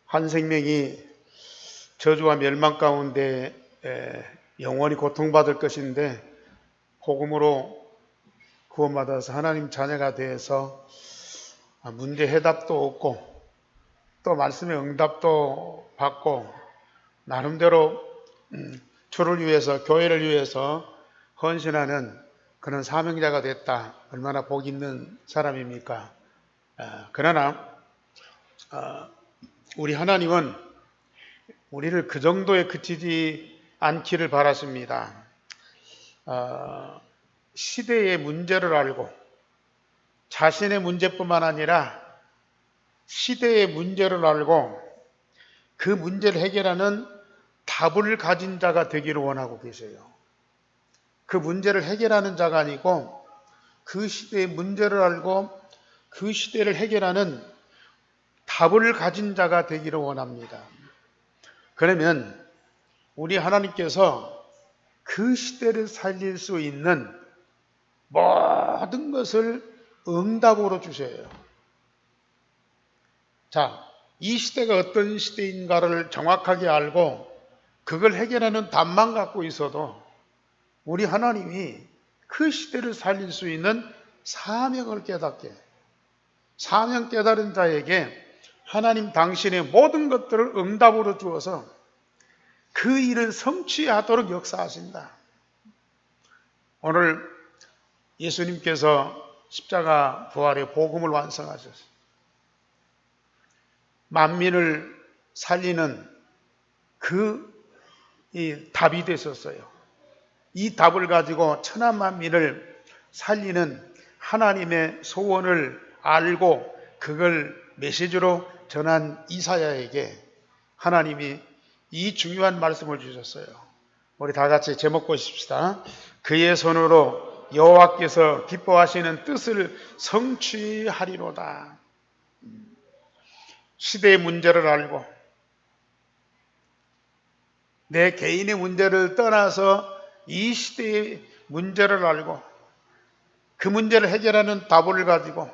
한 생명이 저주와 멸망 가운데 영원히 고통받을 것인데 복음으로 구원받아서 하나님 자녀가 되어서 문제 해답도 얻고 또 말씀의 응답도 받고 나름대로 주를 위해서 교회를 위해서 헌신하는 그런 사명자가 됐다. 얼마나 복 있는 사람입니까? 그러나 우리 하나님은 우리를 그 정도에 그치지 않기를 바라십니다. 시대의 문제를 알고 자신의 문제뿐만 아니라 시대의 문제를 알고 그 문제를 해결하는 답을 가진 자가 되기를 원하고 계세요. 그 문제를 해결하는 자가 아니고 그 시대의 문제를 알고 그 시대를 해결하는 답을 가진 자가 되기를 원합니다. 그러면 우리 하나님께서 그 시대를 살릴 수 있는 모든 것을 응답으로 주셔요. 자, 이 시대가 어떤 시대인가를 정확하게 알고 그걸 해결하는 답만 갖고 있어도 우리 하나님이 그 시대를 살릴 수 있는 사명을 깨닫게, 사명 깨달은 자에게 하나님 당신의 모든 것들을 응답으로 주어서 그 일을 성취하도록 역사하신다. 오늘 예수님께서 십자가 부활의 복음을 완성하셨어요. 만민을 살리는 이 답이 되셨어요. 이 답을 가지고 천한 만민을 살리는 하나님의 소원을 알고 그걸 메시지로 전한 이사야에게 하나님이 이 중요한 말씀을 주셨어요. 우리 다 같이 제목 보십시다. 그의 손으로 여호와께서 기뻐하시는 뜻을 성취하리로다. 시대의 문제를 알고 내 개인의 문제를 떠나서 이 시대의 문제를 알고 그 문제를 해결하는 답을 가지고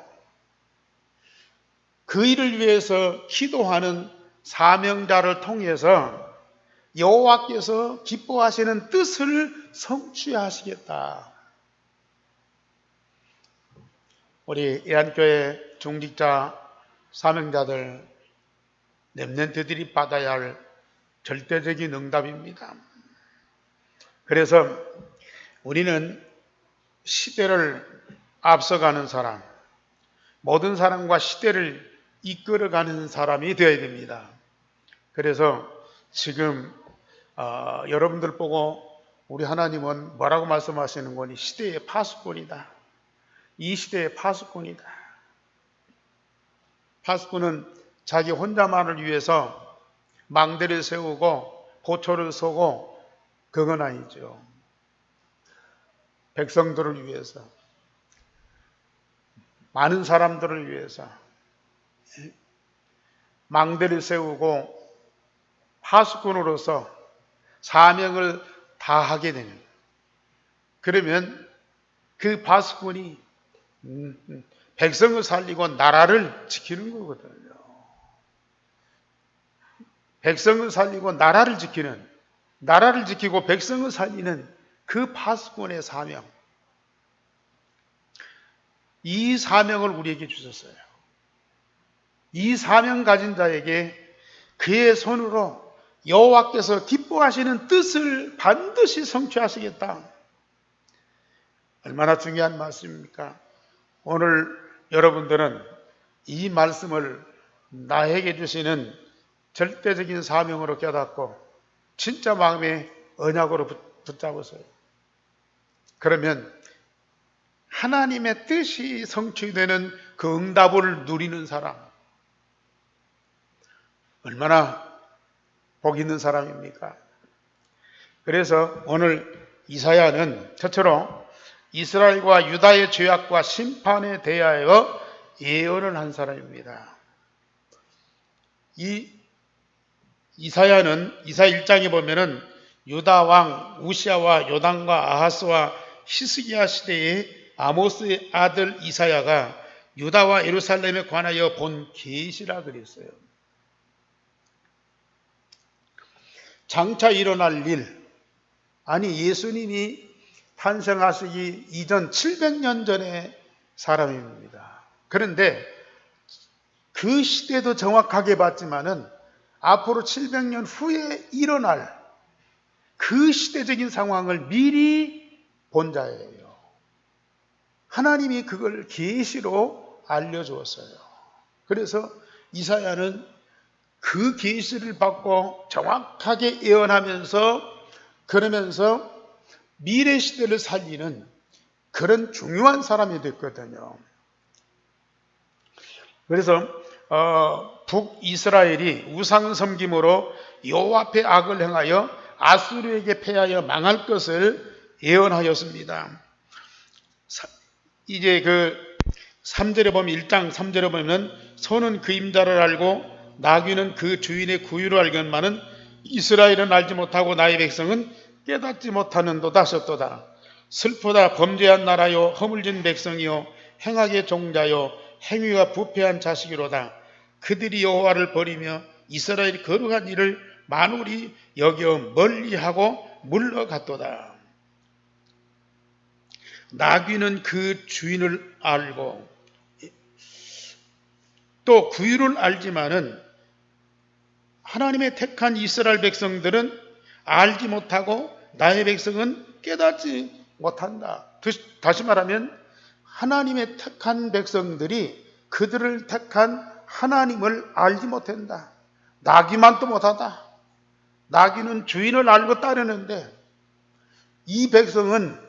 그 일을 위해서 기도하는 사명자를 통해서 여호와께서 기뻐하시는 뜻을 성취하시겠다. 우리 애한교회 중직자 사명자들 렘넌트들이 받아야 할 절대적인 응답입니다. 그래서 우리는 시대를 앞서가는 사람, 모든 사람과 시대를 이끌어가는 사람이 되어야 됩니다. 그래서 지금 여러분들 보고 우리 하나님은 뭐라고 말씀하시는 거니? 시대의 파수꾼이다. 이 시대의 파수꾼이다. 파수꾼은 자기 혼자만을 위해서 망대를 세우고 보초를 서고 그건 아니죠. 백성들을 위해서, 많은 사람들을 위해서 망대를 세우고 파수꾼으로서 사명을 다하게 되는, 그러면 그 파수꾼이 백성을 살리고 나라를 지키는 거거든요. 백성을 살리고 나라를 지키는, 나라를 지키고 백성을 살리는 그 파수꾼의 사명, 이 사명을 우리에게 주셨어요. 이 사명 가진 자에게 그의 손으로 여호와께서 기뻐하시는 뜻을 반드시 성취하시겠다. 얼마나 중요한 말씀입니까? 오늘 여러분들은 이 말씀을 나에게 주시는 절대적인 사명으로 깨닫고 진짜 마음의 언약으로 붙잡으세요. 그러면 하나님의 뜻이 성취되는 그 응답을 누리는 사람, 얼마나 복 있는 사람입니까? 그래서 오늘 이사야는 저처럼 이스라엘과 유다의 죄악과 심판에 대하여 예언을 한 사람입니다. 이 이사야는 이사야 1장에 보면은 유다 왕 우시아와 요담과 아하스와 히스기야 시대에 아모스의 아들 이사야가 유다와 예루살렘에 관하여 본 계시라 그랬어요. 장차 일어날 일, 아니 예수님이 탄생하시기 이전 700년 전의 사람입니다. 그런데 그 시대도 정확하게 봤지만은 앞으로 700년 후에 일어날 그 시대적인 상황을 미리 본 자예요. 하나님이 그걸 계시로 알려주었어요. 그래서 이사야는 그 계시를 받고 정확하게 예언하면서 그러면서 미래 시대를 살리는 그런 중요한 사람이 됐거든요. 그래서 북이스라엘이 우상 섬김으로 여호와 앞에 악을 행하여 아수르에게 패하여 망할 것을 예언하였습니다. 이제 그 3절에 보면 1장 3절에 보면 소는 그 임자를 알고 나귀는 그 주인의 구유를 알건만은 이스라엘은 알지 못하고 나의 백성은 깨닫지 못하는도다 하셨도다. 슬프다. 범죄한 나라요 허물진 백성이요 행악의 종자요 행위가 부패한 자식이로다. 그들이 여호와를 버리며 이스라엘이 거룩한 일을 만홀히 여겨 멀리하고 물러갔도다. 나귀는 그 주인을 알고 또 구유를 알지만은 하나님의 택한 이스라엘 백성들은 알지 못하고 나의 백성은 깨닫지 못한다. 다시 말하면 하나님의 택한 백성들이 그들을 택한 하나님을 알지 못한다. 나귀만도 못하다. 나귀는 주인을 알고 따르는데 이 백성은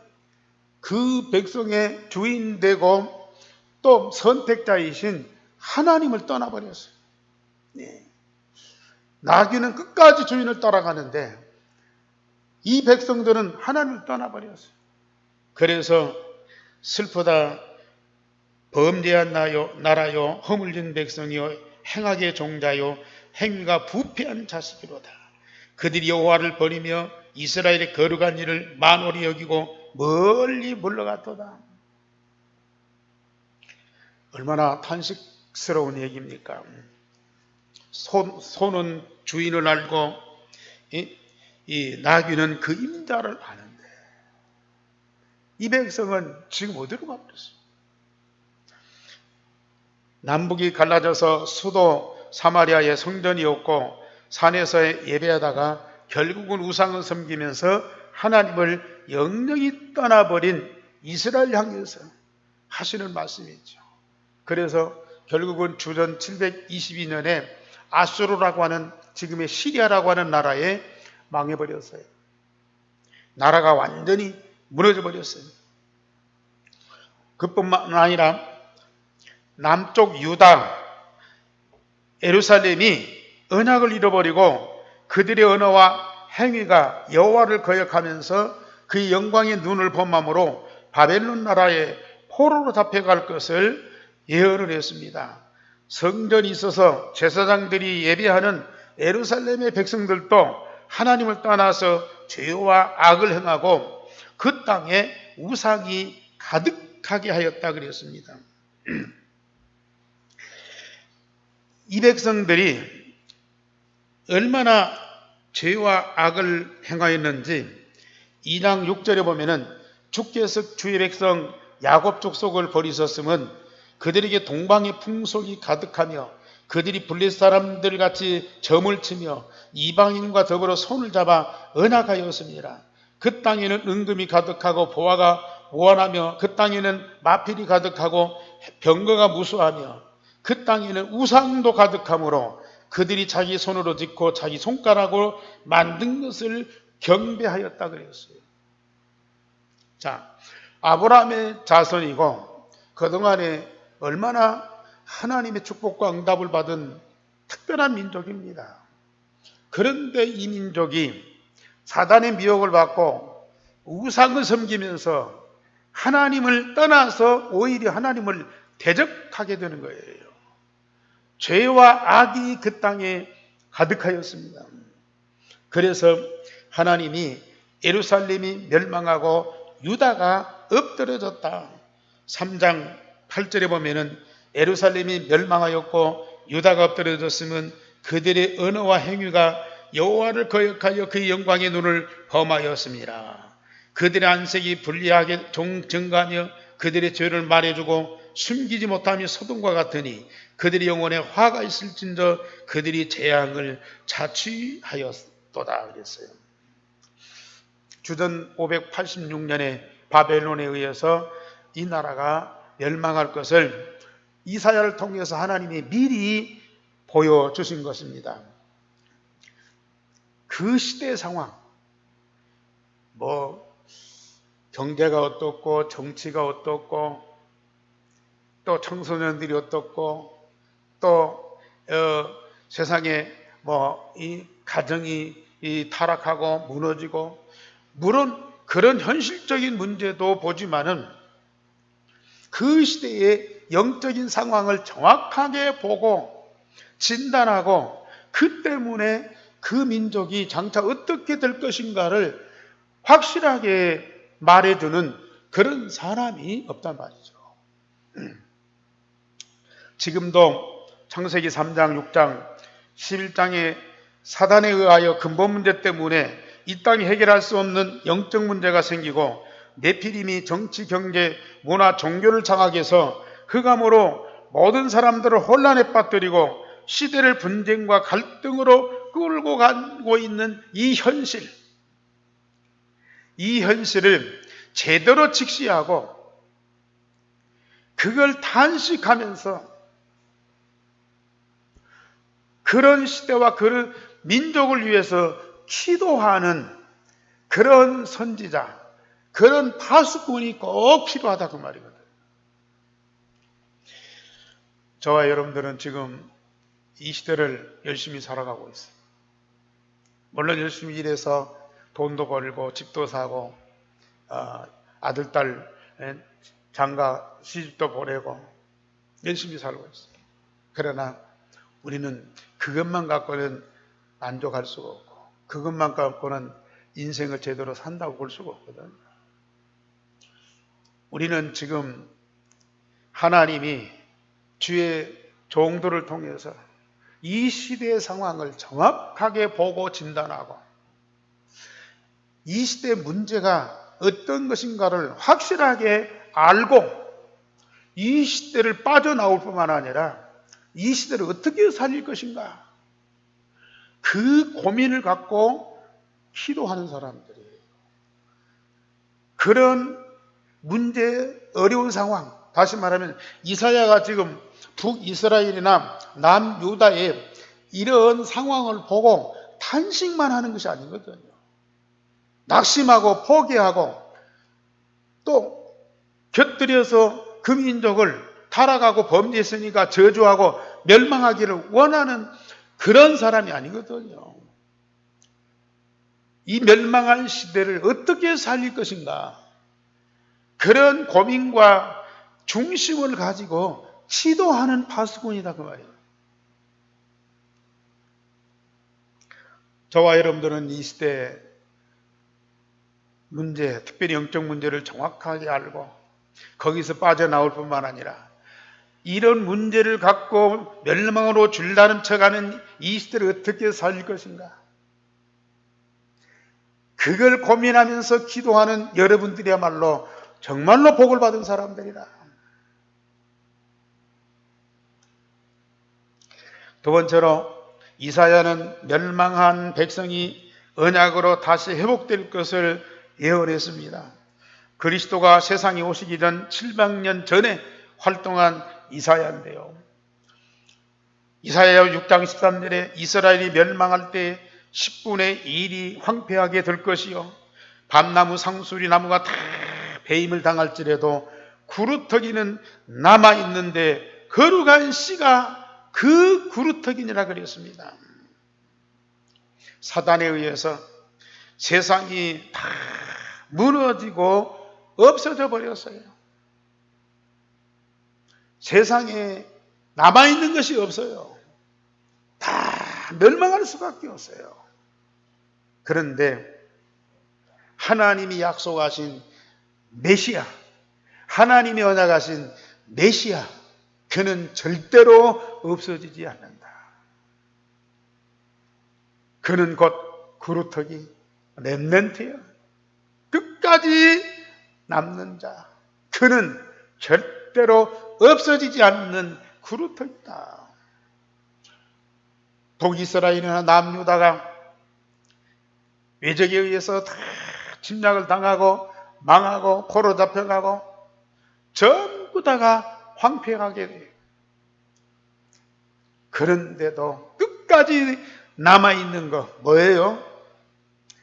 그 백성의 주인 되고 또 선택자이신 하나님을 떠나버렸어요. 네. 나귀는 끝까지 주인을 따라가는데 이 백성들은 하나님을 떠나버렸어요. 그래서 슬프다. 범죄한 나라요 허물진 백성이요 행악의 종자요 행위가 부패한 자식이로다. 그들이 여호와를 버리며 이스라엘의 거룩한 일을 만홀히 여기고 멀리 물러갔도다. 얼마나 탄식스러운 얘기입니까? 소는 주인을 알고 이 나귀는 그 임자를 아는데 이 백성은 지금 어디로 가버렸어요? 남북이 갈라져서 수도 사마리아에 성전이 없고 산에서 예배하다가 결국은 우상을 섬기면서 하나님을 영영히 떠나버린 이스라엘 향해서 하시는 말씀이죠. 그래서 결국은 주전 722년에 아수르라고 하는 지금의 시리아라고 하는 나라에 망해버렸어요. 나라가 완전히 무너져 버렸어요. 그뿐만 아니라 남쪽 유다, 예루살렘이 언약을 잃어버리고 그들의 언어와 행위가 여호와를 거역하면서 그의 영광의 눈을 범함으로 바벨론 나라의 포로로 잡혀갈 것을 예언을 했습니다. 성전이 있어서 제사장들이 예배하는 예루살렘의 백성들도 하나님을 떠나서 죄와 악을 행하고 그 땅에 우상이 가득하게 하였다 그랬습니다. 이 백성들이 얼마나 죄와 악을 행하였는지 2장 6절에 보면은 주께서 주의 백성 야곱 족속을 버리셨음은 그들에게 동방의 풍속이 가득하며 그들이 블레 사람들 같이 점을 치며 이방인과 더불어 손을 잡아 언약하였습니다. 그 땅에는 은금이 가득하고 보화가 무한하며 그 땅에는 마필이 가득하고 병거가 무수하며 그 땅에는 우상도 가득하므로 그들이 자기 손으로 짓고 자기 손가락으로 만든 것을 경배하였다 그랬어요. 자, 아브라함의 자손이고 그동안에 얼마나 하나님의 축복과 응답을 받은 특별한 민족입니다. 그런데 이 민족이 사단의 미혹을 받고 우상을 섬기면서 하나님을 떠나서 오히려 하나님을 대적하게 되는 거예요. 죄와 악이 그 땅에 가득하였습니다. 그래서 하나님이 예루살렘이 멸망하고 유다가 엎드려졌다. 3장 8절에 보면은 예루살렘이 멸망하였고 유다가 엎드려졌으면 그들의 언어와 행위가 여호와를 거역하여 그의 영광의 눈을 범하였습니다. 그들의 안색이 불리하게 증가하며 그들의 죄를 말해주고 숨기지 못하며 소돔과 같으니 그들의 영혼에 화가 있을진저 그들이 재앙을 자취하였도다 그랬어요. 주전 586년에 바벨론에 의해서 이 나라가 멸망할 것을 이사야를 통해서 하나님이 미리 보여주신 것입니다. 그 시대의 상황, 경제가 어떻고 정치가 어떻고 또 청소년들이 어떻고 또 세상에 이 가정이 타락하고 무너지고, 물론 그런 현실적인 문제도 보지만은 그 시대의 영적인 상황을 정확하게 보고 진단하고 그 때문에 그 민족이 장차 어떻게 될 것인가를 확실하게 말해주는 그런 사람이 없단 말이죠. 지금도 창세기 3장, 6장, 11장에 사단에 의하여 근본 문제 때문에 이 땅이 해결할 수 없는 영적 문제가 생기고 네피림이 정치, 경제, 문화, 종교를 장악해서 흑암으로 모든 사람들을 혼란에 빠뜨리고 시대를 분쟁과 갈등으로 끌고 가고 있는 이 현실을 제대로 직시하고 그걸 탄식하면서 그런 시대와 그런 민족을 위해서 기도하는 그런 선지자, 그런 파수꾼이 꼭 필요하다 그 말이거든. 저와 여러분들은 지금 이 시대를 열심히 살아가고 있어요. 물론 열심히 일해서 돈도 벌고 집도 사고 아들, 딸 장가 시집도 보내고 열심히 살고 있어요. 그러나 우리는 그것만 갖고는 만족할 수가 없고 그것만 갖고는 인생을 제대로 산다고 볼 수가 없거든. 우리는 지금 하나님이 주의 종들을 통해서 이 시대의 상황을 정확하게 보고 진단하고 이 시대의 문제가 어떤 것인가를 확실하게 알고 이 시대를 빠져나올 뿐만 아니라 이 시대를 어떻게 살릴 것인가, 그 고민을 갖고 기도하는 사람들이에요. 그런 문제, 어려운 상황, 다시 말하면 이사야가 지금 북이스라엘이나 남유다의 이런 상황을 보고 탄식만 하는 것이 아니거든요. 낙심하고 포기하고 또 곁들여서 그 민족을 타락하고 범죄했으니까 저주하고 멸망하기를 원하는 그런 사람이 아니거든요. 이 멸망한 시대를 어떻게 살릴 것인가, 그런 고민과 중심을 가지고 시도하는 파수꾼이다 그 말이에요. 저와 여러분들은 이 시대 문제, 특별히 영적 문제를 정확하게 알고 거기서 빠져나올 뿐만 아니라 이런 문제를 갖고 멸망으로 줄다름 쳐가는 이 시대를 어떻게 살릴 것인가, 그걸 고민하면서 기도하는 여러분들이야말로 정말로 복을 받은 사람들이다. 두 번째로 이사야는 멸망한 백성이 언약으로 다시 회복될 것을 예언했습니다. 그리스도가 세상에 오시기 전 700년 전에 활동한 이사야인데요. 이사야 6장 13절에 이스라엘이 멸망할 때 10분의 1이 황폐하게 될 것이요 밤나무 상수리 나무가 다 배임을 당할지라도 구루터기는 남아있는데 거룩한 씨가 그 구루터기니라 그랬습니다. 사단에 의해서 세상이 다 무너지고 없어져 버렸어요. 세상에 남아있는 것이 없어요. 다 멸망할 수밖에 없어요. 그런데 하나님이 약속하신 메시아, 하나님이 언약하신 메시아, 그는 절대로 없어지지 않는다. 그는 곧 그루터기 렘넌트예요. 끝까지 남는 자. 그는 절대로 없어지지 않는 그루터기다. 북이스라엘이나 남유다가 외적에 의해서 다 침략을 당하고 망하고 포로 잡혀가고 전부 다가 황폐하게 돼요. 그런데도 끝까지 남아있는 거 뭐예요?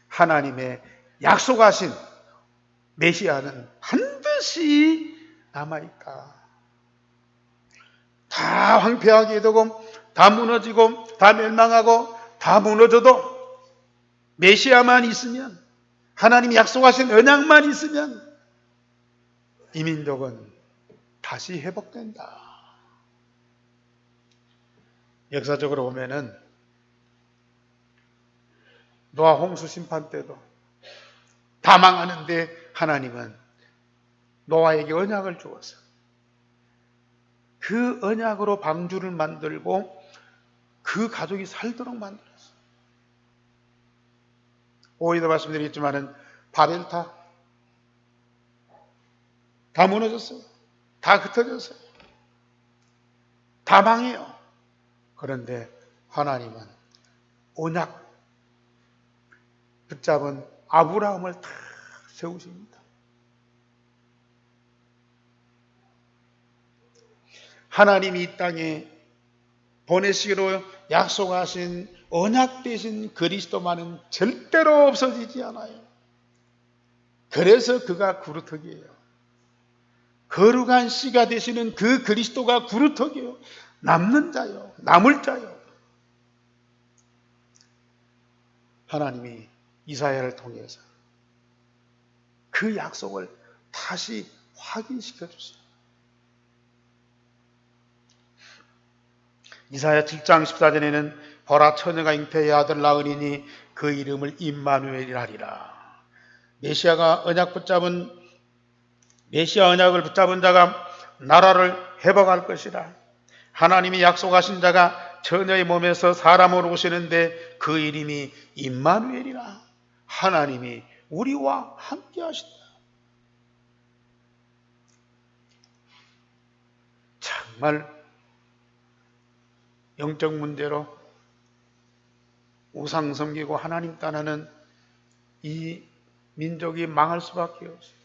하나님의 약속하신 메시아는 반드시 남아있다. 다 황폐하게 되고 다 무너지고 다 멸망하고 다 무너져도 메시아만 있으면, 하나님이 약속하신 언약만 있으면 이 민족은 다시 회복된다. 역사적으로 보면은 노아 홍수 심판 때도 다 망하는데 하나님은 노아에게 언약을 주어서 그 언약으로 방주를 만들고 그 가족이 살도록 만들었어요. 오히려 말씀드리겠지만은 바벨탑 다 무너졌어요. 다 흩어졌어요. 다 망해요. 그런데 하나님은 언약 붙잡은 아브라함을 다 세우십니다. 하나님이 이 땅에 보내시기로 약속하신 언약 되신 그리스도만은 절대로 없어지지 않아요. 그래서 그가 구루터기예요. 거룩한 씨가 되시는 그 그리스도가 구루터기예요. 남는 자요. 남을 자요. 하나님이 이사야를 통해서 그 약속을 다시 확인시켜 주세요. 이사야 7장 14절에는 보라 처녀가 잉태의 아들 낳으리니 그 이름을 임마누엘이라 하리라. 메시아 언약을 붙잡은 자가 나라를 회복할 것이라. 하나님이 약속하신 자가 처녀의 몸에서 사람으로 오시는데 그 이름이 임마누엘이라. 하나님이 우리와 함께 하신다. 정말 영적 문제로 우상 섬기고 하나님 떠나는 이 민족이 망할 수밖에 없어요.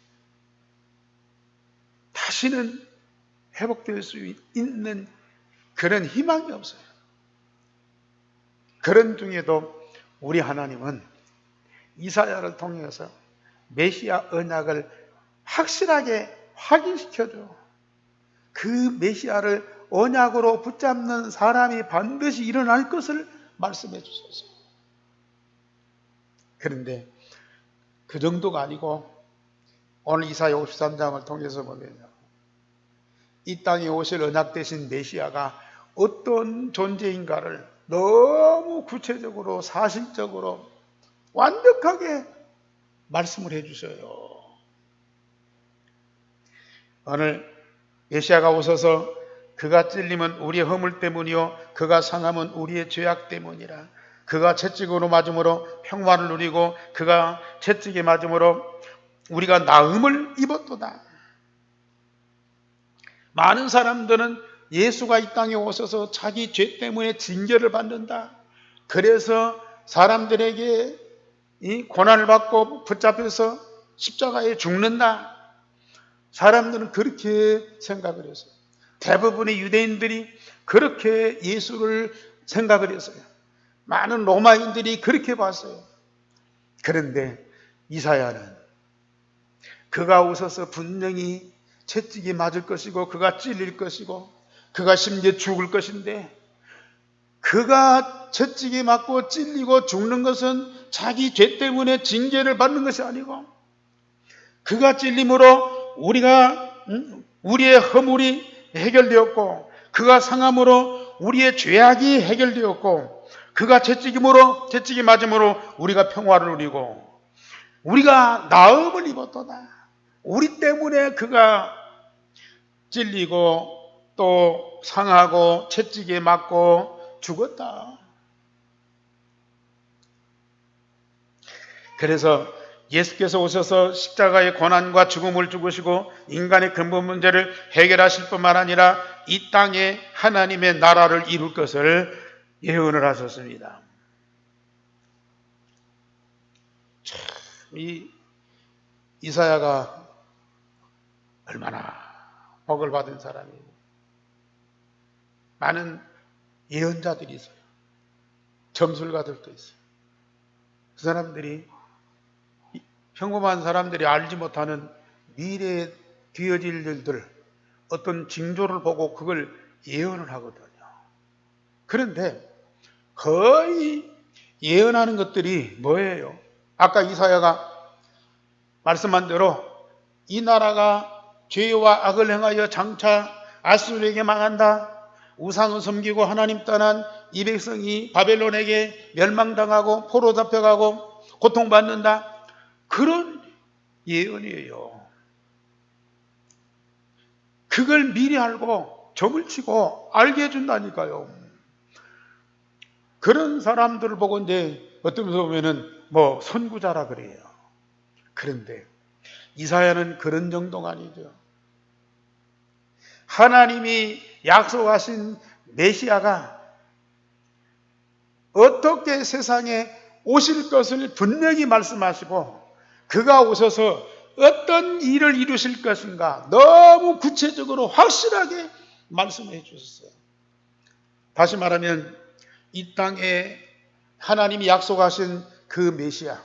다시는 회복될 수 있는 그런 희망이 없어요. 그런 중에도 우리 하나님은 이사야를 통해서 메시아 언약을 확실하게 확인시켜줘. 그 메시아를 언약으로 붙잡는 사람이 반드시 일어날 것을 말씀해 주셨어요. 그런데 그 정도가 아니고 오늘 이사야 53장을 통해서 보면요, 이 땅에 오실 언약 되신 메시아가 어떤 존재인가를 너무 구체적으로 사실적으로 완벽하게 말씀을 해주셔요. 오늘 메시아가 오셔서 그가 찔림은 우리의 허물 때문이요 그가 상함은 우리의 죄악 때문이라. 그가 채찍으로 맞음으로 평화를 누리고 그가 채찍에 맞음으로 우리가 나음을 입었도다. 많은 사람들은 예수가 이 땅에 오셔서 자기 죄 때문에 징계를 받는다. 그래서 사람들에게 이 고난을 받고 붙잡혀서 십자가에 죽는다. 사람들은 그렇게 생각을 했어요. 대부분의 유대인들이 그렇게 예수를 생각을 했어요. 많은 로마인들이 그렇게 봤어요. 그런데 이사야는 그가 오셔서 분명히 채찍이 맞을 것이고 그가 찔릴 것이고 그가 심지어 죽을 것인데, 그가 채찍이 맞고 찔리고 죽는 것은 자기 죄 때문에 징계를 받는 것이 아니고 그가 찔림으로 우리의 허물이 해결되었고 그가 상함으로 우리의 죄악이 해결되었고 그가 채찍이 맞음으로 우리가 평화를 누리고 우리가 나음을 입었도다. 우리 때문에 그가 찔리고 또 상하고 채찍에 맞고 죽었다. 그래서 예수께서 오셔서 십자가의 고난과 죽음을 죽으시고 인간의 근본 문제를 해결하실 뿐만 아니라 이 땅에 하나님의 나라를 이룰 것을 예언을 하셨습니다. 이 이사야가 얼마나 복을 받은 사람이에요. 많은 예언자들이 있어요. 점술가들도 있어요. 그 사람들이 평범한 사람들이 알지 못하는 미래에 뒤어질 일들, 어떤 징조를 보고 그걸 예언을 하거든요. 그런데 거의 예언하는 것들이 뭐예요? 아까 이사야가 말씀한 대로 이 나라가 죄와 악을 행하여 장차 아수르에게 망한다. 우상을 섬기고 하나님 떠난 이 백성이 바벨론에게 멸망당하고 포로 잡혀가고 고통받는다. 그런 예언이에요. 그걸 미리 알고 점을 치고 알게 해준다니까요. 그런 사람들을 보고 이제 어떤 면에서 보면은 선구자라 그래요. 그런데 이사야는 그런 정도가 아니죠. 하나님이 약속하신 메시아가 어떻게 세상에 오실 것을 분명히 말씀하시고 그가 오셔서 어떤 일을 이루실 것인가 너무 구체적으로 확실하게 말씀해 주셨어요. 다시 말하면 이 땅에 하나님이 약속하신 그 메시아,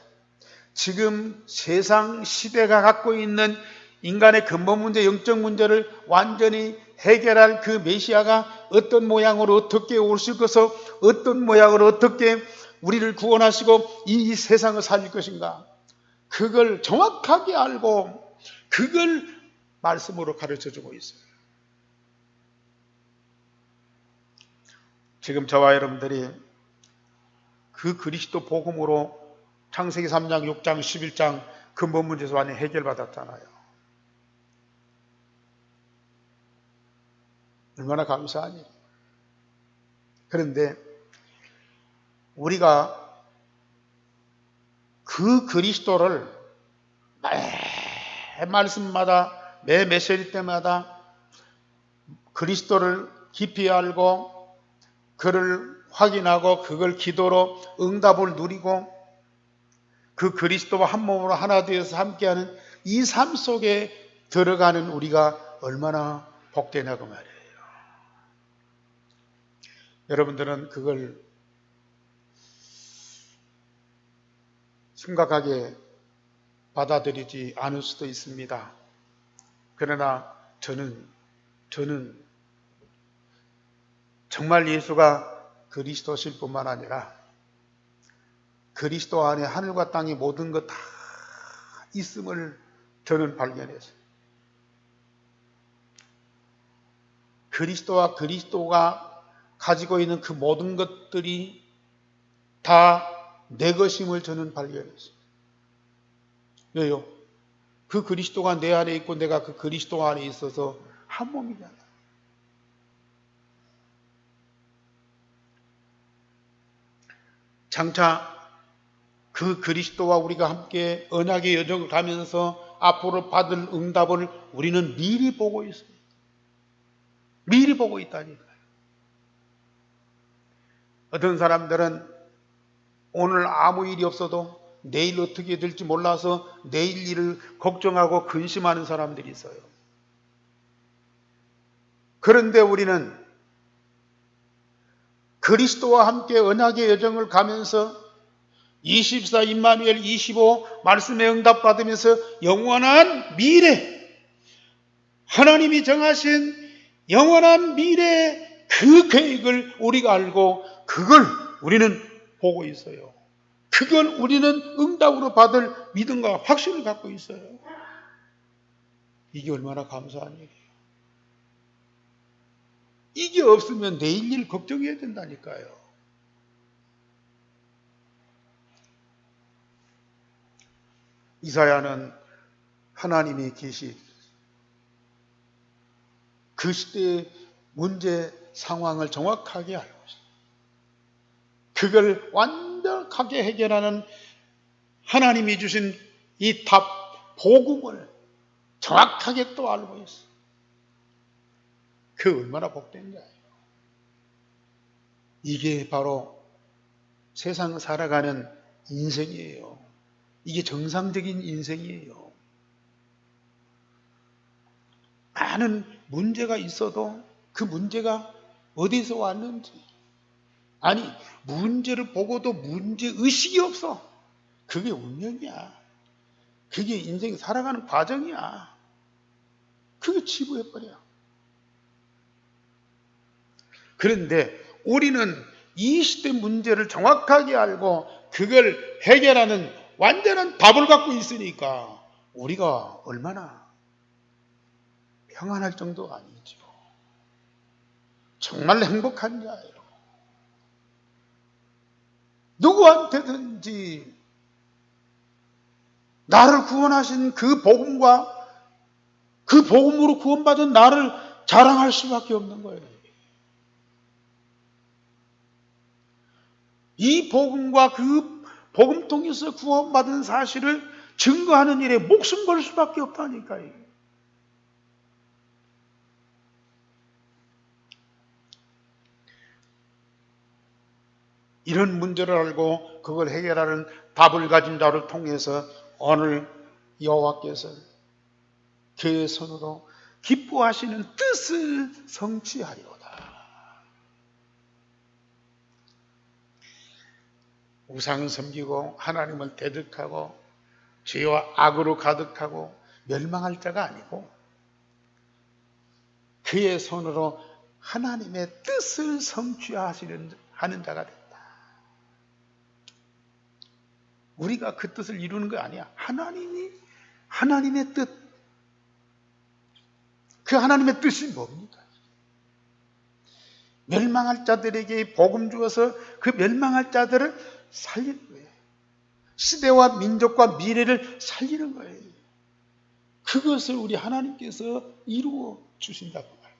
지금 세상 시대가 갖고 있는 인간의 근본 문제, 영적 문제를 완전히 해결할 그 메시아가 어떤 모양으로 어떻게 오실 것을 어떤 모양으로 어떻게 우리를 구원하시고 이 세상을 살릴 것인가, 그걸 정확하게 알고 그걸 말씀으로 가르쳐주고 있어요. 지금 저와 여러분들이 그 그리스도 복음으로 창세기 3장, 6장, 11장 근본 문제에서 완전히 해결받았잖아요. 얼마나 감사한 일이에요. 그런데 우리가 그 그리스도를 매 말씀마다 매 메시지 때마다 그리스도를 깊이 알고 그를 확인하고 그걸 기도로 응답을 누리고 그 그리스도와 한 몸으로 하나 되어서 함께하는 이 삶 속에 들어가는 우리가 얼마나 복되냐고 말이에요. 여러분들은 그걸 심각하게 받아들이지 않을 수도 있습니다. 그러나 저는 정말 예수가 그리스도실 뿐만 아니라 그리스도 안에 하늘과 땅의 모든 것 다 있음을 저는 발견했어요. 그리스도와 그리스도가 가지고 있는 그 모든 것들이 다 내 것임을 저는 발견했어요. 왜요? 그 그리스도가 내 안에 있고 내가 그 그리스도 안에 있어서 한 몸이잖아요. 장차 그 그리스도와 우리가 함께 언약의 여정을 가면서 앞으로 받을 응답을 우리는 미리 보고 있어요. 미리 보고 있다니까요. 어떤 사람들은 오늘 아무 일이 없어도 내일 어떻게 될지 몰라서 내일 일을 걱정하고 근심하는 사람들이 있어요. 그런데 우리는 그리스도와 함께 언약의 여정을 가면서 24 임마누엘 25 말씀의 응답 받으면서 영원한 미래, 하나님이 정하신 영원한 미래의 그 계획을 우리가 알고 그걸 우리는 보고 있어요. 그걸 우리는 응답으로 받을 믿음과 확신을 갖고 있어요. 이게 얼마나 감사한 일이에요. 이게 없으면 내일 일 걱정해야 된다니까요. 이사야는 하나님이 계신 그 시대의 문제 상황을 정확하게 알고 있어요. 그걸 완벽하게 해결하는 하나님이 주신 이 답, 복음을 정확하게 또 알고 있어. 그 얼마나 복된 자예요. 이게 바로 세상 살아가는 인생이에요. 이게 정상적인 인생이에요. 많은 문제가 있어도 그 문제가 어디서 왔는지, 아니 문제를 보고도 문제의식이 없어. 그게 운명이야. 그게 인생 살아가는 과정이야. 그게 치부해버려. 그런데 우리는 이 시대 문제를 정확하게 알고 그걸 해결하는 완전한 답을 갖고 있으니까 우리가 얼마나 평안할 정도가 아니죠. 정말 행복한 자예요. 누구한테든지 나를 구원하신 그 복음과 그 복음으로 구원받은 나를 자랑할 수밖에 없는 거예요. 이 복음과 그 복음 통해서 구원받은 사실을 증거하는 일에 목숨 걸 수밖에 없다니까요. 이런 문제를 알고 그걸 해결하는 답을 가진 자를 통해서 오늘 여호와께서 그의 손으로 기뻐하시는 뜻을 성취하리로다. 우상을 섬기고 하나님을 대적하고 죄와 악으로 가득하고 멸망할 자가 아니고 그의 손으로 하나님의 뜻을 성취하시는 하는 자가 된다. 우리가 그 뜻을 이루는 거 아니야. 하나님의 뜻. 그 하나님의 뜻이 뭡니까? 멸망할 자들에게 복음 주어서 그 멸망할 자들을 살리는 거예요. 시대와 민족과 미래를 살리는 거예요. 그것을 우리 하나님께서 이루어 주신다고 말해요.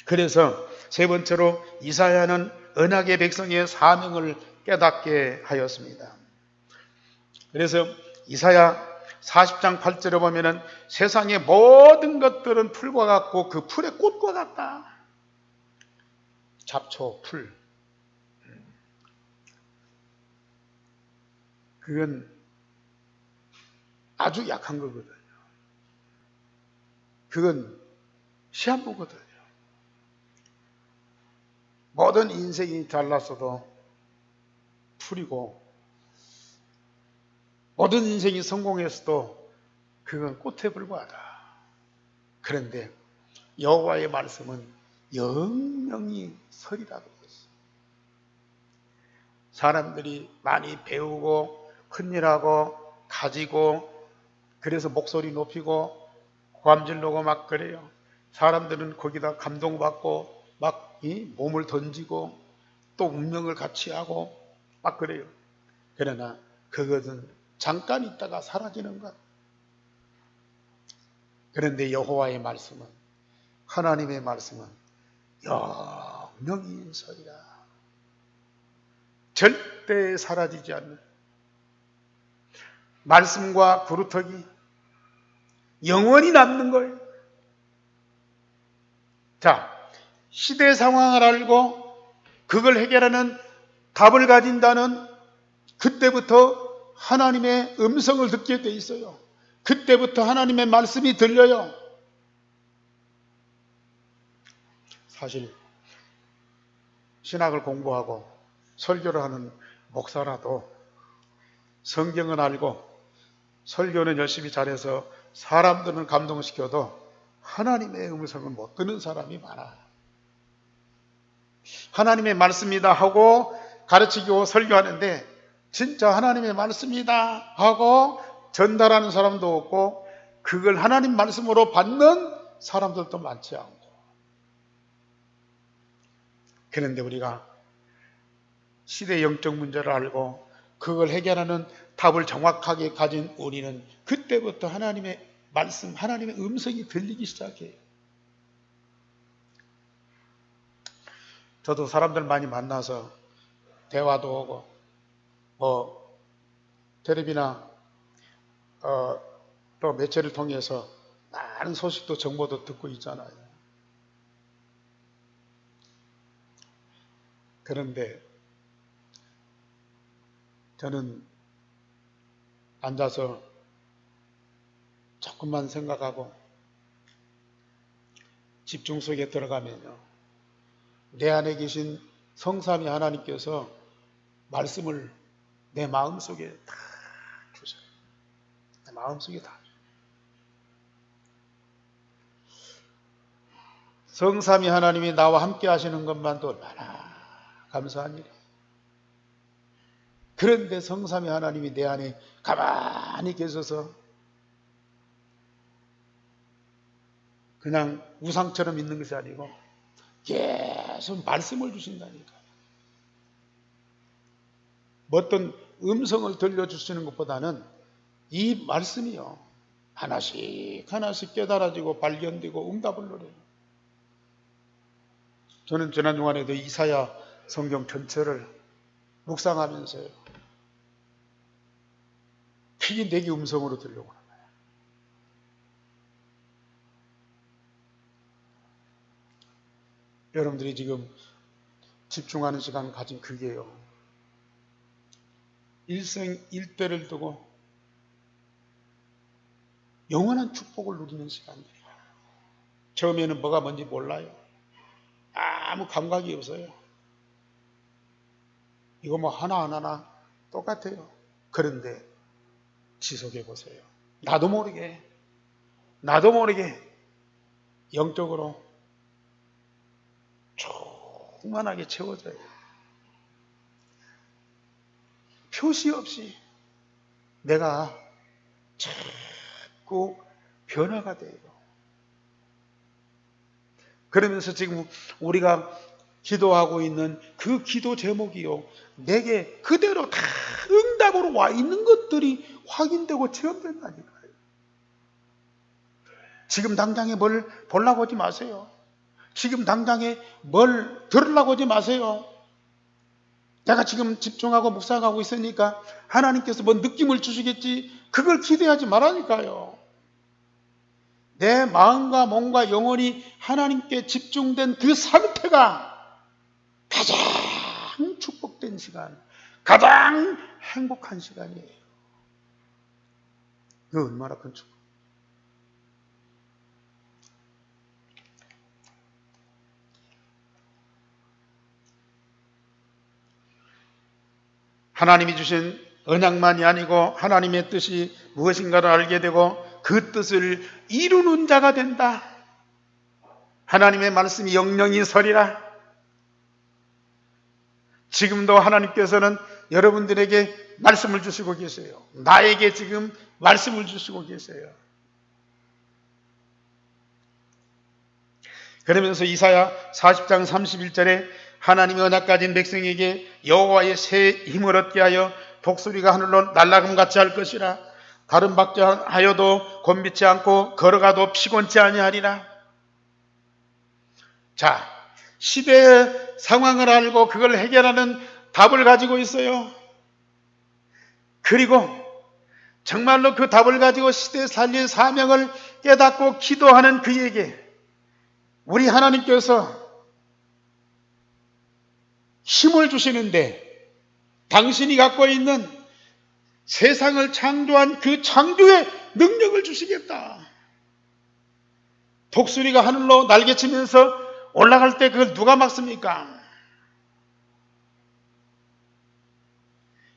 그래서 세 번째로 이사야는 언약의 백성의 사명을 깨닫게 하였습니다. 그래서 이사야 40장 8절에 보면은 세상의 모든 것들은 풀과 같고 그 풀의 꽃과 같다. 잡초, 풀. 그건 아주 약한 거거든요. 그건 시한부거든요. 모든 인생이 잘났어도 풀이고 모든 인생이 성공했어도 그건 꽃에 불과하다. 그런데 여호와의 말씀은 영영이 설이라고 했어요. 사람들이 많이 배우고 큰일하고 가지고 그래서 목소리 높이고 고함질르고 막 그래요. 사람들은 거기다 감동받고 막 몸을 던지고 또 운명을 같이 하고 막 그래요. 그러나 그것은 잠깐 있다가 사라지는 것. 그런데 여호와의 말씀은, 하나님의 말씀은 영영이 설이라. 절대 사라지지 않는 말씀과 그루터기 영원히 남는 거예요. 자, 시대 상황을 알고 그걸 해결하는 답을 가진다는 그때부터 하나님의 음성을 듣게 돼 있어요. 그때부터 하나님의 말씀이 들려요. 사실 신학을 공부하고 설교를 하는 목사라도 성경은 알고 설교는 열심히 잘해서 사람들은 감동시켜도 하나님의 음성은 못 듣는 사람이 많아. 하나님의 말씀이다 하고 가르치고 설교하는데 진짜 하나님의 말씀이다 하고 전달하는 사람도 없고 그걸 하나님 말씀으로 받는 사람들도 많지 않고. 그런데 우리가 시대의 영적 문제를 알고 그걸 해결하는 답을 정확하게 가진 우리는 그때부터 하나님의 말씀, 하나님의 음성이 들리기 시작해요. 저도 사람들 많이 만나서 대화도 하고 뭐 텔레비나 또 매체를 통해서 많은 소식도 정보도 듣고 있잖아요. 그런데 저는 앉아서 조금만 생각하고 집중 속에 들어가면요, 내 안에 계신 성삼위 하나님께서 말씀을 내 마음속에 다 주세요. 내 마음속에 다 주세요. 성삼위 하나님이 나와 함께 하시는 것만도 얼마나 감사한 일이에요. 그런데 성삼위 하나님이 내 안에 가만히 계셔서 그냥 우상처럼 있는 것이 아니고 계속 말씀을 주신다니까. 어떤 음성을 들려주시는 것보다는 이 말씀이요, 하나씩 하나씩 깨달아지고 발견되고 응답을 노려요. 저는 지난 주간에도 이사야 성경 전체를 묵상하면서요, 그게 내게 음성으로 들려오는 거예요. 여러분들이 지금 집중하는 시간 가진 그게요, 일생일대를 두고 영원한 축복을 누리는 시간이에요. 처음에는 뭐가 뭔지 몰라요. 아무 감각이 없어요. 이거 뭐 하나하나 똑같아요. 그런데 지속해 보세요. 나도 모르게 영적으로 충만하게 채워져요. 표시 없이 내가 자꾸 변화가 돼요. 그러면서 지금 우리가 기도하고 있는 그 기도 제목이요, 내게 그대로 다 응답으로 와 있는 것들이 확인되고 체험된다니까요. 지금 당장에 뭘 보려고 하지 마세요. 지금 당장에 뭘 들으려고 하지 마세요. 내가 지금 집중하고 묵상하고 있으니까 하나님께서 뭐 느낌을 주시겠지, 그걸 기대하지 말라니까요. 내 마음과 몸과 영혼이 하나님께 집중된 그 상태가 가장 축복된 시간, 가장 행복한 시간이에요. 그 얼마나 큰 축복. 하나님이 주신 언약만이 아니고 하나님의 뜻이 무엇인가를 알게 되고 그 뜻을 이루는 자가 된다. 하나님의 말씀이 영영이 서리라. 지금도 하나님께서는 여러분들에게 말씀을 주시고 계세요. 나에게 지금 말씀을 주시고 계세요. 그러면서 이사야 40장 31절에 하나님이 언약 가진 백성에게 여호와의 새 힘을 얻게 하여 독수리가 하늘로 날아감 같이 할 것이라. 다른 박자하여도 곤비치 않고 걸어가도 피곤치 아니하리라. 자, 시대의 상황을 알고 그걸 해결하는 답을 가지고 있어요. 그리고 정말로 그 답을 가지고 시대에 살릴 사명을 깨닫고 기도하는 그에게 우리 하나님께서 힘을 주시는데, 당신이 갖고 있는 세상을 창조한 그 창조의 능력을 주시겠다. 독수리가 하늘로 날개치면서 올라갈 때 그걸 누가 막습니까?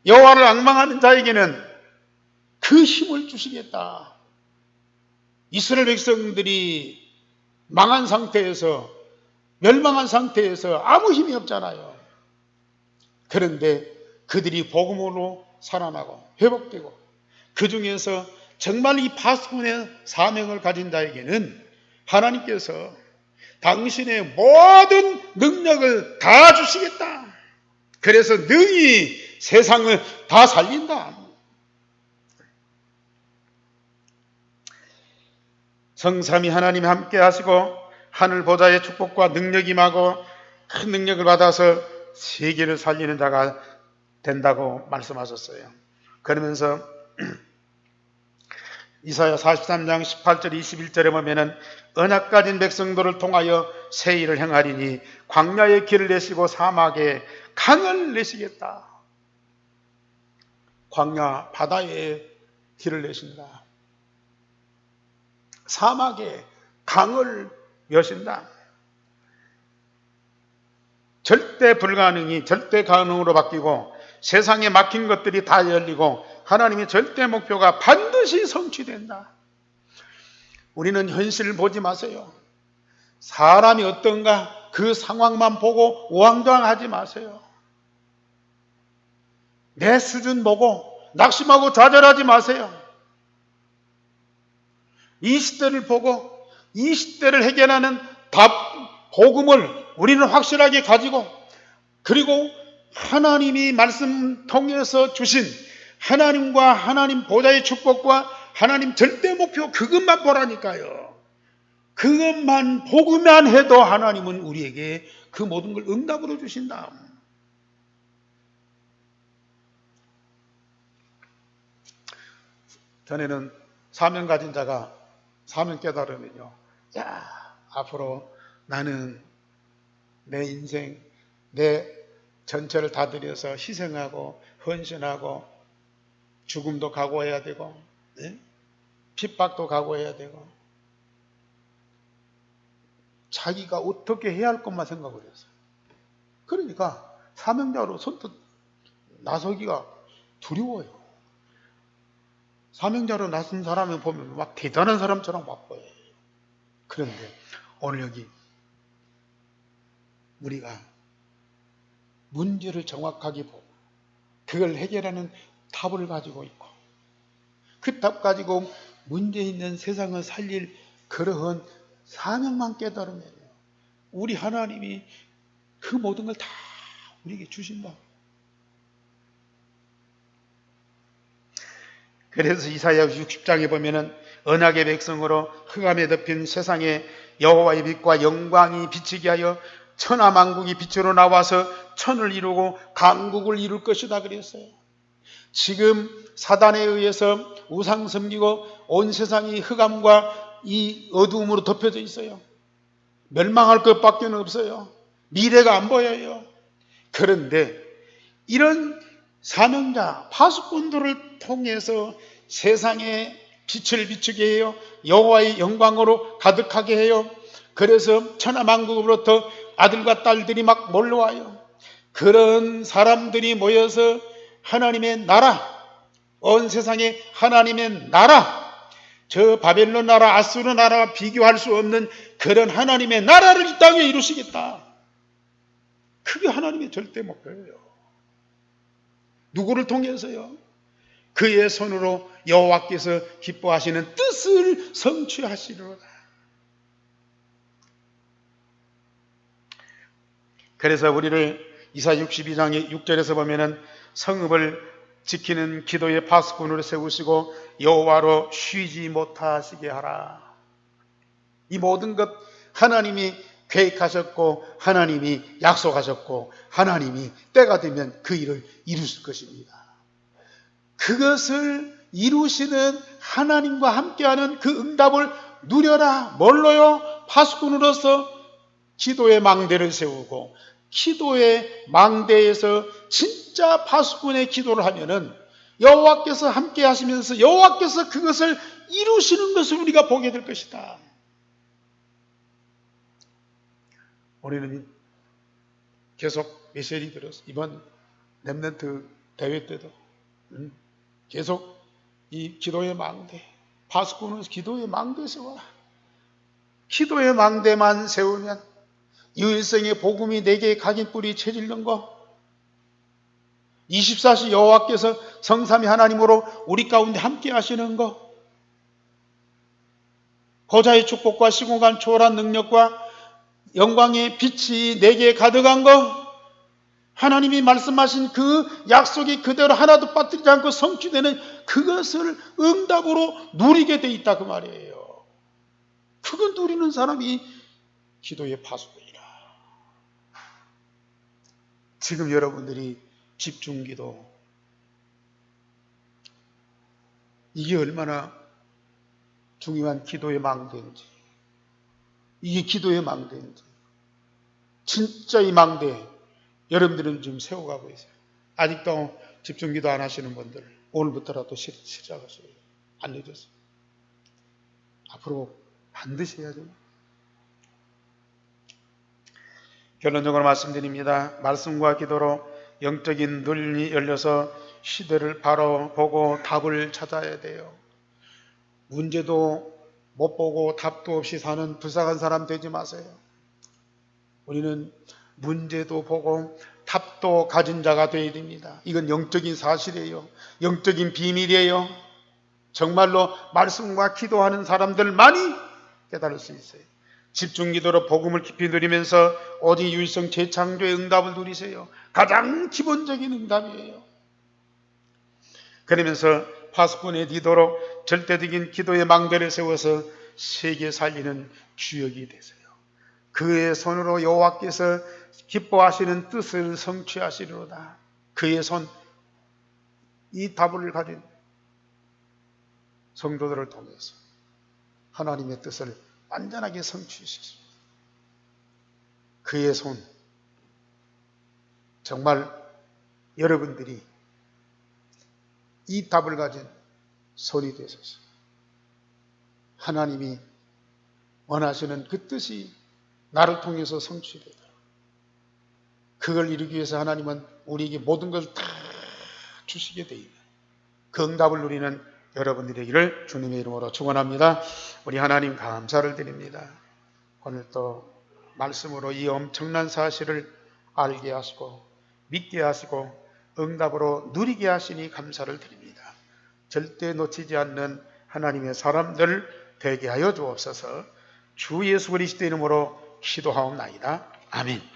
여호와를 앙망하는 자에게는 그 힘을 주시겠다. 이스라엘 백성들이 망한 상태에서, 멸망한 상태에서 아무 힘이 없잖아요. 그런데 그들이 복음으로 살아나고 회복되고, 그 중에서 정말 이 파수꾼의 사명을 가진 자에게는 하나님께서 당신의 모든 능력을 다 주시겠다. 그래서 능히 세상을 다 살린다. 성삼위 하나님이 함께 하시고 하늘 보좌의 축복과 능력이 임하고 큰 능력을 받아서 세계를 살리는 자가 된다고 말씀하셨어요. 그러면서 이사야 43장 18절 21절에 보면은 언약 가진 백성들을 통하여 새 일을 행하리니 광야에 길을 내시고 사막에 강을 내시겠다. 광야 바다에 길을 내신다. 사막에 강을 여신다. 절대 불가능이 절대 가능으로 바뀌고 세상에 막힌 것들이 다 열리고 하나님의 절대 목표가 반드시 성취된다. 우리는 현실을 보지 마세요. 사람이 어떤가 그 상황만 보고 우왕좌왕하지 마세요. 내 수준 보고 낙심하고 좌절하지 마세요. 이 시대를 보고 이 시대를 해결하는 복음을 우리는 확실하게 가지고, 그리고 하나님이 말씀 통해서 주신 하나님과 하나님 보좌의 축복과 하나님 절대 목표 그것만 보라니까요. 그것만 보고만 해도 하나님은 우리에게 그 모든 걸 응답으로 주신다. 전에는 사명 가진 자가 사명 깨달으면요, 야, 앞으로 나는 내 인생, 내 전체를 다 들여서 희생하고 헌신하고 죽음도 각오해야 되고, 네? 핍박도 각오해야 되고, 자기가 어떻게 해야 할 것만 생각을 했어요. 그러니까 사명자로 선뜻 나서기가 두려워요. 사명자로 나선 사람을 보면 막 대단한 사람처럼 막 보여요. 그런데 오늘 여기 우리가 문제를 정확하게 보고 그걸 해결하는 답을 가지고 있고, 그 답 가지고 문제 있는 세상을 살릴 그러한 사명만 깨달으면 우리 하나님이 그 모든 걸 다 우리에게 주신다. 그래서 이사야 60장에 보면은 언약의 백성으로 흑암에 덮인 세상에 여호와의 빛과 영광이 비치게 하여 천하만국이 빛으로 나와서 천을 이루고 강국을 이룰 것이다 그랬어요. 지금 사단에 의해서 우상 섬기고 온 세상이 흑암과 이 어두움으로 덮여져 있어요. 멸망할 것밖에 없어요. 미래가 안 보여요. 그런데 이런 사명자 파수꾼들을 통해서 세상에 빛을 비추게 해요. 여호와의 영광으로 가득하게 해요. 그래서 천하만국으로부터 아들과 딸들이 막 몰려와요. 그런 사람들이 모여서 하나님의 나라, 온 세상에 하나님의 나라, 저 바벨론 나라, 아수르 나라와 비교할 수 없는 그런 하나님의 나라를 이 땅에 이루시겠다. 그게 하나님의 절대 목표예요. 누구를 통해서요? 그의 손으로 여호와께서 기뻐하시는 뜻을 성취하시리로다. 그래서 우리를 이사야 62장의 6절에서 보면은 성읍을 지키는 기도의 파수꾼으로 세우시고 여호와로 쉬지 못하시게 하라. 이 모든 것 하나님이 계획하셨고 하나님이 약속하셨고 하나님이 때가 되면 그 일을 이루실 것입니다. 그것을 이루시는 하나님과 함께하는 그 응답을 누려라. 뭘로요? 파수꾼으로서 기도의 망대를 세우고, 기도의 망대에서 진짜 파수꾼의 기도를 하면은 여호와께서 함께 하시면서 여호와께서 그것을 이루시는 것을 우리가 보게 될 것이다. 우리는 계속 메시지 들었어. 이번 렘넌트 대회 때도 계속 이 기도의 망대, 파수꾼은 기도의 망대 세워라. 기도의 망대만 세우면 일생의 복음이 내게 각인 뿌리 채질는 거, 24시 여호와께서 성삼위 하나님으로 우리 가운데 함께 하시는 거, 보좌의 축복과 시공간 초월한 능력과 영광의 빛이 내게 가득한 거, 하나님이 말씀하신 그 약속이 그대로 하나도 빠뜨리지 않고 성취되는 그것을 응답으로 누리게 돼 있다 그 말이에요. 그걸 누리는 사람이 기도의 파수꾼이라. 지금 여러분들이 집중기도, 이게 얼마나 중요한 기도의 망대인지, 이게 기도의 망대인지, 진짜 이 망대 여러분들은 지금 세워가고 있어요. 아직도 집중기도 안 하시는 분들 오늘부터라도 시작하셔요. 안 늦었어요. 앞으로 반드시 해야 돼요. 결론적으로 말씀드립니다. 말씀과 기도로 영적인 눈이 열려서 시대를 바로 보고 답을 찾아야 돼요. 문제도 못 보고 답도 없이 사는 불쌍한 사람 되지 마세요. 우리는 문제도 보고 답도 가진 자가 되어야 됩니다. 이건 영적인 사실이에요. 영적인 비밀이에요. 정말로 말씀과 기도하는 사람들만이 깨달을 수 있어요. 집중기도로 복음을 깊이 누리면서 오직 유일성 재창조의 응답을 누리세요. 가장 기본적인 응답이에요. 그러면서 파수꾼의 디도로 절대적인 기도의 망대를 세워서 세계 살리는 주역이 되세요. 그의 손으로 여호와께서 기뻐하시는 뜻을 성취하시리로다. 그의 손, 이 답을 가진 성도들을 통해서 하나님의 뜻을 완전하게 성취시키십니다. 그의 손, 정말 여러분들이 이 답을 가진 손이 되소서. 하나님이 원하시는 그 뜻이 나를 통해서 성취되도록, 그걸 이루기 위해서 하나님은 우리에게 모든 것을 다 주시게 되어 있는 그 응답을 누리는 여러분들이 되기를 주님의 이름으로 축원합니다. 우리 하나님 감사를 드립니다. 오늘 또 말씀으로 이 엄청난 사실을 알게 하시고 믿게 하시고 응답으로 누리게 하시니 감사를 드립니다. 절대 놓치지 않는 하나님의 사람들 되게 하여 주옵소서. 주 예수 그리스도 이름으로 기도하옵나이다. 아멘.